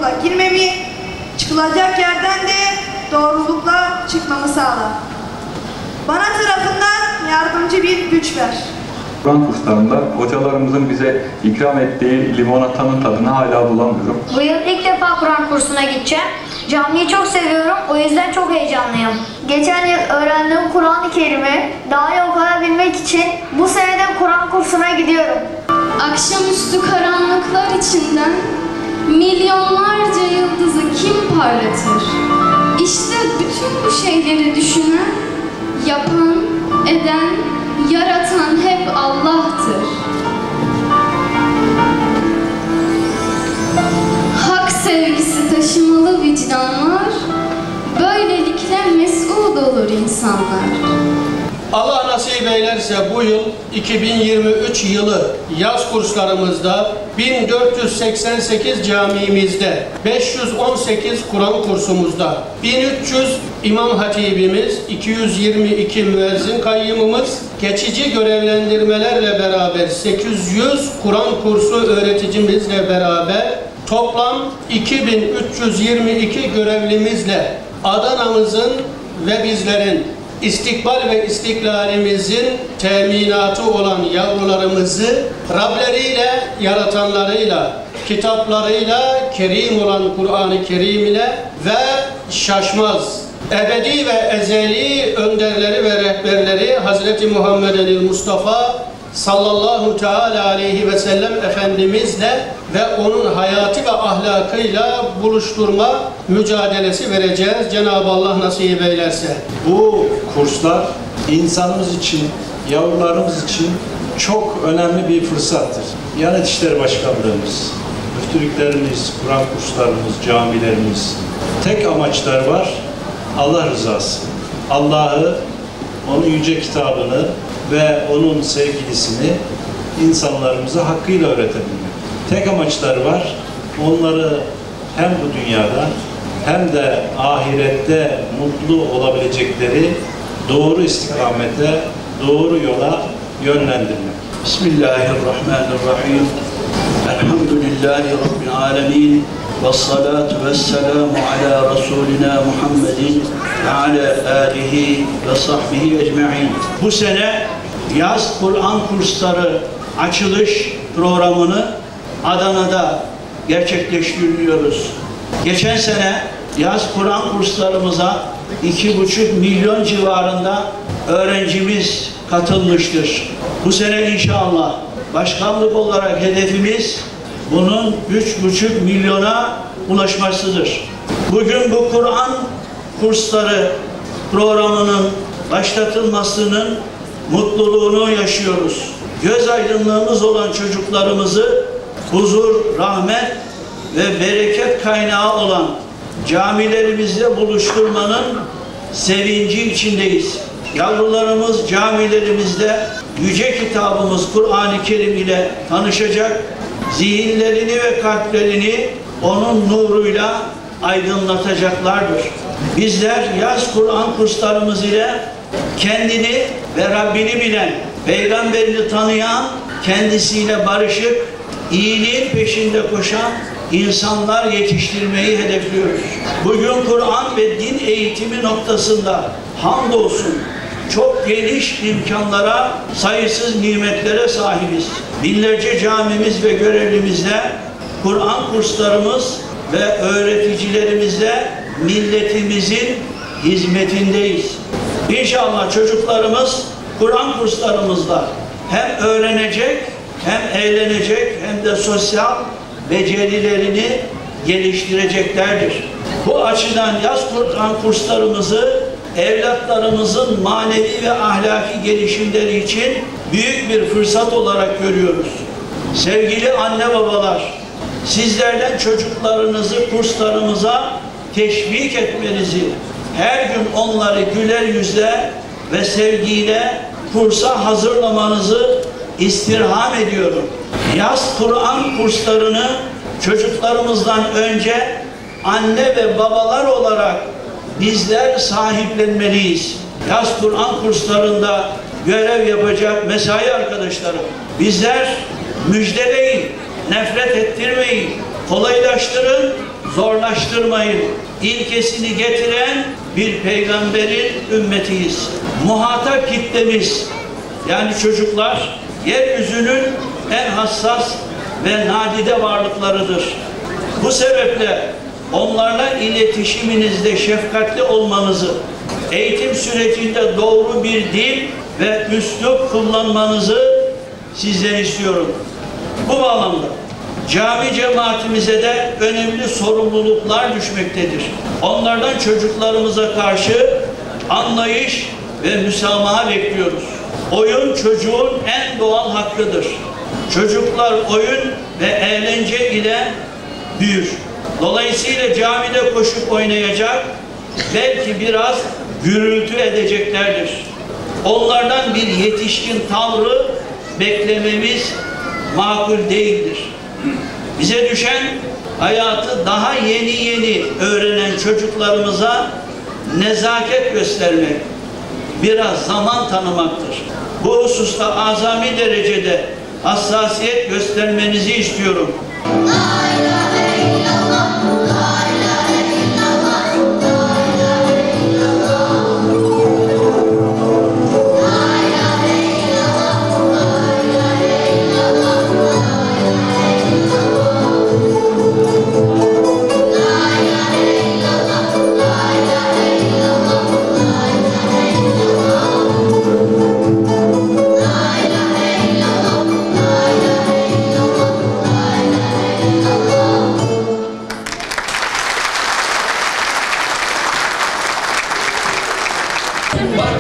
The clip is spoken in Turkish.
yola girmemi, çıkılacak yerden de doğrulukla çıkmamı sağla. Bana tarafından yardımcı bir güç ver. Kur'an kurslarında hocalarımızın bize ikram ettiği limonatanın tadını hala bulamıyorum. Bu yıl ilk defa Kur'an kursuna gideceğim. Camiyi çok seviyorum, o yüzden çok heyecanlıyım. Geçen yıl öğrendiğim Kur'an-ı Kerim'i daha iyi okuyabilmek için bu sene de Kur'an kursuna gidiyorum. Akşamüstü karanlıklar içinden milyonlarca yıldızı kim parlatır? İşte bütün bu şeyleri düşünen, yapan, eden, yaratan hep Allah'tır. Hak sevgisi taşımalı vicdanlar, böylelikle mes'ud olur insanlar. Allah nasip eylerse bu yıl 2023 yılı yaz kurslarımızda 1488 camimizde, 518 Kur'an kursumuzda, 1300 imam hatibimiz, 222 müezzin kayyımımız, geçici görevlendirmelerle beraber 800 Kur'an kursu öğreticimizle beraber toplam 2322 görevlimizle Adana'mızın ve bizlerin İstikbal ve istiklalimizin teminatı olan yavrularımızı Rableriyle, yaratanlarıyla, kitaplarıyla, kerim olan Kur'an-ı Kerim ile ve şaşmaz, ebedi ve ezeli önderleri ve rehberleri Hazreti Muhammed'in Mustafa sallallahu teala aleyhi ve sellem Efendimizle ve onun hayatı ve ahlakıyla buluşturma mücadelesi vereceğiz. Cenab-ı Allah nasip eylerse. Bu kurslar insanımız için, yavrularımız için çok önemli bir fırsattır. Diyanet İşleri Başkanlığımız, müftülüklerimiz, Kur'an kurslarımız, camilerimiz tek amaçlar var. Allah rızası. Allah'ı, onun yüce kitabını ve onun sevgilisini insanlarımıza hakkıyla öğretebilmek. Tek amaçları var. Onları hem bu dünyada hem de ahirette mutlu olabilecekleri doğru istikamete, doğru yola yönlendirmek. Bismillahirrahmanirrahim. Elhamdülillahi Rabbil alemin. Vessalatu vesselamu ala Resulina Muhammedin ve ala alihi ve sahbihi ecma'in. Bu sene yaz Kur'an kursları açılış programını Adana'da gerçekleştiriyoruz. Geçen sene yaz Kur'an kurslarımıza 2,5 milyon civarında öğrencimiz katılmıştır. Bu sene inşallah başkanlık olarak hedefimiz bunun 3,5 milyona ulaşmasıdır. Bugün bu Kur'an kursları programının başlatılmasının mutluluğunu yaşıyoruz. Göz aydınlığımız olan çocuklarımızı huzur, rahmet ve bereket kaynağı olan camilerimizde buluşturmanın sevinci içindeyiz. Yavrularımız camilerimizde yüce kitabımız Kur'an-ı Kerim ile tanışacak, zihinlerini ve kalplerini onun nuruyla aydınlatacaklardır. Bizler yaz Kur'an kurslarımız ile kendini ve Rabbini bilen, peygamberini tanıyan, kendisiyle barışık, iyiliğin peşinde koşan insanlar yetiştirmeyi hedefliyoruz. Bugün Kur'an ve din eğitimi noktasında hamdolsun çok geniş imkanlara, sayısız nimetlere sahibiz. Binlerce camimiz ve görevlimizde, Kur'an kurslarımız ve öğreticilerimizle milletimizin hizmetindeyiz. İnşallah çocuklarımız Kur'an kurslarımızda hem öğrenecek, hem eğlenecek, hem de sosyal becerilerini geliştireceklerdir. Bu açıdan yaz Kur'an kurslarımızı evlatlarımızın manevi ve ahlaki gelişimleri için büyük bir fırsat olarak görüyoruz. Sevgili anne babalar, sizlerden çocuklarınızı kurslarımıza teşvik etmenizi, her gün onları güler yüzle ve sevgiyle kursa hazırlamanızı istirham ediyorum. Yaz Kur'an kurslarını çocuklarımızdan önce anne ve babalar olarak bizler sahiplenmeliyiz. Yaz Kur'an kurslarında görev yapacak mesai arkadaşlarım, bizler müjdeleyin, nefret ettirmeyin, kolaylaştırın zorlaştırmayın ilkesini getiren bir peygamberin ümmetiyiz. Muhatap kitlemiz, yani çocuklar, yeryüzünün en hassas ve nadide varlıklarıdır. Bu sebeple onlarla iletişiminizde şefkatli olmanızı, eğitim sürecinde doğru bir dil ve üslup kullanmanızı sizden istiyorum. Bu bağlamda cami cemaatimize de önemli sorumluluklar düşmektedir. Onlardan çocuklarımıza karşı anlayış ve müsamaha bekliyoruz. Oyun çocuğun en doğal hakkıdır. Çocuklar oyun ve eğlence ile büyür. Dolayısıyla camide koşup oynayacak, belki biraz gürültü edeceklerdir. Onlardan bir yetişkin tavrı beklememiz makul değildir. Bize düşen hayatı daha yeni öğrenen çocuklarımıza nezaket göstermek, biraz zaman tanımaktır. Bu hususta azami derecede hassasiyet göstermenizi istiyorum. La ilahe illallah, la ilahe illallah, la ilahe illallah. La ilahe illallah, la ilahe illallah, la ilahe illallah, la ilahe illallah, la ilahe illallah, la ilahe illallah, la ilahe illallah, la ilahe illallah. Bak